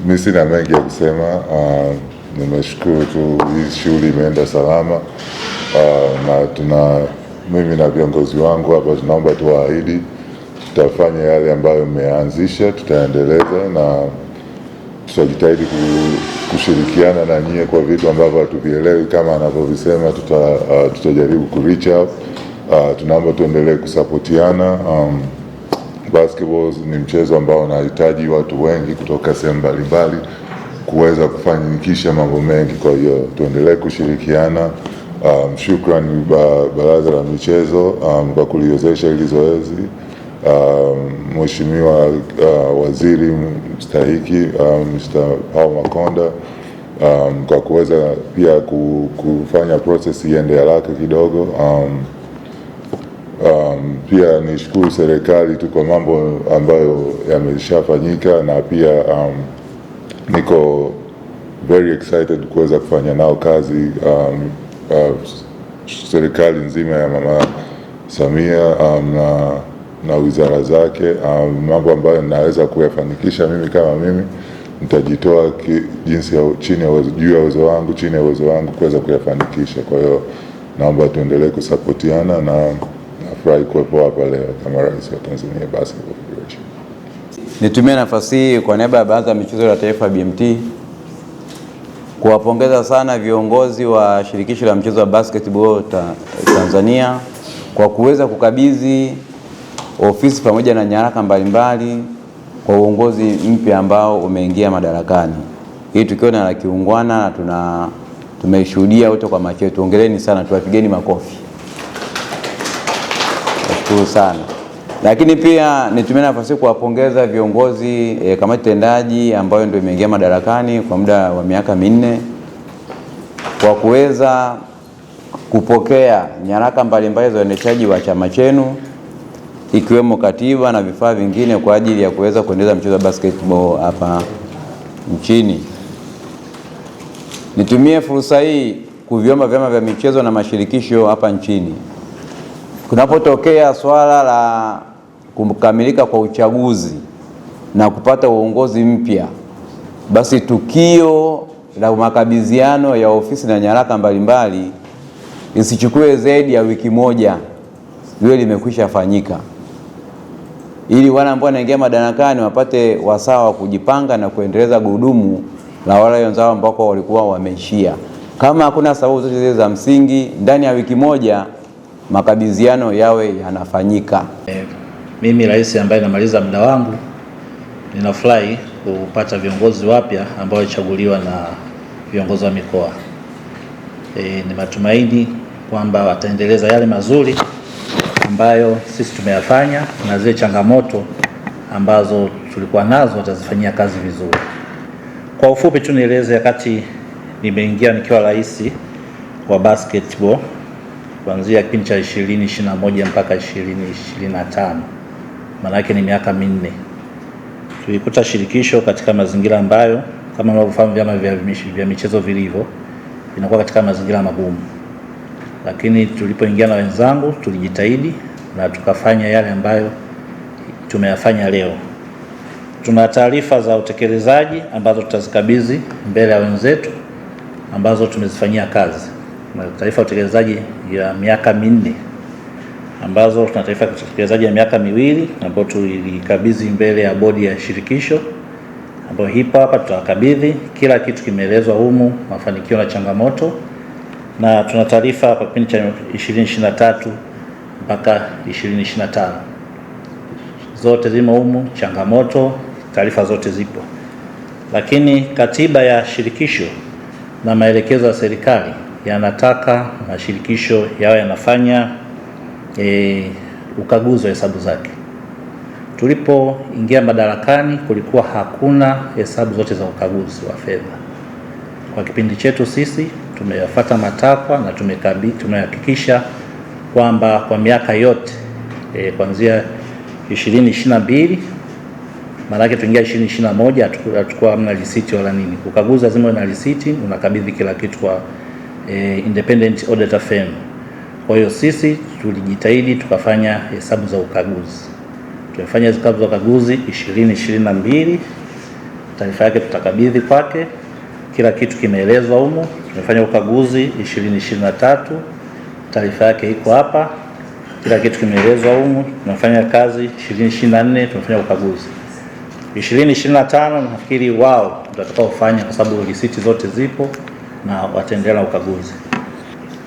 Mimi sina mengi ya kusema. Nimeshukuru tu hii shughuli imeenda salama, na mimi na viongozi wangu hapa tunaomba tuwaahidi tutafanya yale ambayo mmeanzisha, tutaendeleza na tutajitahidi kushirikiana na nyie kwa vitu ambavyo hatuvielewi kama anavyovisema, tutajaribu ku reach out. Tunaomba tuendelee kusapotiana. Basketball ni mchezo ambao unahitaji watu wengi kutoka sehemu mbalimbali kuweza kufanikisha mambo mengi, kwa hiyo tuendelee kushirikiana. Shukrani Baraza la Michezo kwa kuliwezesha hili zoezi. Mheshimiwa Waziri mstahiki Mr. Paul Makonda kwa kuweza pia kufanya process iende haraka kidogo. Pia nishukuru serikali tu kwa mambo ambayo yameshafanyika, na pia niko very excited kuweza kufanya nao kazi, serikali nzima ya Mama Samia na wizara zake. Mambo ambayo naweza kuyafanikisha mimi kama mimi nitajitoa jinsi chini ya uwezo wangu kuweza kuyafanikisha. Kwa hiyo naomba tuendelee kusapotiana na nafurahi kuwepo hapa leo kama Rais wa Tanzania Basketball Federation. Nitumie nafasi hii kwa niaba ya Baraza la Michezo la Taifa BMT kuwapongeza sana viongozi wa Shirikisho la Mchezo wa Basketball Tanzania kwa kuweza kukabidhi ofisi pamoja na nyaraka mbalimbali kwa uongozi mpya ambao umeingia madarakani. Hii tukio na la kiungwana tumeishuhudia wote kwa macho yetu. Hongereni sana, tuwapigeni makofi. Nashukuru sana. Lakini pia nitumie nafasi kuwapongeza viongozi kamati tendaji ambayo ndio imeingia madarakani kwa muda wa miaka 4 kwa kuweza kupokea nyaraka mbalimbali za uendeshaji wa chama chenu, ikiwemo katiba na vifaa vingine kwa ajili ya kuweza kuendeleza mchezo wa basketball hapa nchini. Nitumie fursa hii kuviomba vyama vya michezo na mashirikisho hapa nchini, kunapotokea swala la kukamilika kwa uchaguzi na kupata uongozi mpya, basi tukio la makabidhiano ya ofisi na nyaraka mbalimbali isichukue zaidi ya wiki moja, liwe limekwisha fanyika, ili wale ambao wanaingia madarakani wapate wasaa wa kujipanga na kuendeleza gurudumu la wale wenzao ambao walikuwa wameishia. Kama hakuna sababu zote zile za msingi, ndani ya wiki moja makabidhiano yawe yanafanyika. Mimi rais ambaye namaliza muda wangu, ninafurahi kupata viongozi wapya ambao walichaguliwa na viongozi wa mikoa. Ni matumaini kwamba wataendeleza yale mazuri ambayo sisi tumeyafanya, na zile changamoto ambazo tulikuwa nazo watazifanyia kazi vizuri. Kwa ufupi tu nieleze, wakati nimeingia nikiwa rais wa basketball kuanzia kipindi cha 2021 mpaka 2025, maana yake ni miaka 4, tulikuta shirikisho katika mazingira ambayo kama mnavyofahamu vyama vya michezo vilivyo vinakuwa katika mazingira magumu, lakini tulipoingia na wenzangu tulijitahidi na tukafanya yale ambayo tumeyafanya leo. Tuna taarifa za utekelezaji ambazo tutazikabidhi mbele ya wenzetu ambazo tumezifanyia kazi. Na taarifa ya utekelezaji ya miaka 4 ambazo tuna taarifa ya utekelezaji ya miaka 2 ambayo tulikabidhi mbele ya bodi ya shirikisho, ambayo hapa tutawakabidhi kila kitu kimeelezwa humu, mafanikio na changamoto, na tuna taarifa kwa kipindi cha 2023 mpaka 2025. Zote zimo humu, changamoto, taarifa zote zipo. Lakini katiba ya shirikisho na maelekezo ya serikali yanataka mashirikisho yawe yanafanya ukaguzi wa hesabu zake. Tulipoingia madarakani kulikuwa hakuna hesabu zote za ukaguzi wa fedha. Kwa kipindi chetu sisi tumeyafuata matakwa na tumehakikisha kwamba kwa miaka yote kuanzia 2022, maana yake tuingia 2021 hatakuwa hamna risiti wala nini. Ukaguzi lazima una risiti, unakabidhi kila kitu kwa independent auditor firm. Kwa hiyo sisi tulijitahidi tukafanya hesabu za ukaguzi. Tumefanya hesabu za ukaguzi 2022 taarifa yake tutakabidhi kwake. Kila kitu kimeelezwa humo. Tumefanya ukaguzi 2023, taarifa yake iko hapa. Kila kitu kimeelezwa humo. Tunafanya kazi 2024, tumefanya ukaguzi 2025. Nafikiri wao ndio watakaofanya, kwa sababu risiti zote zipo na wataendelea na ukaguzi.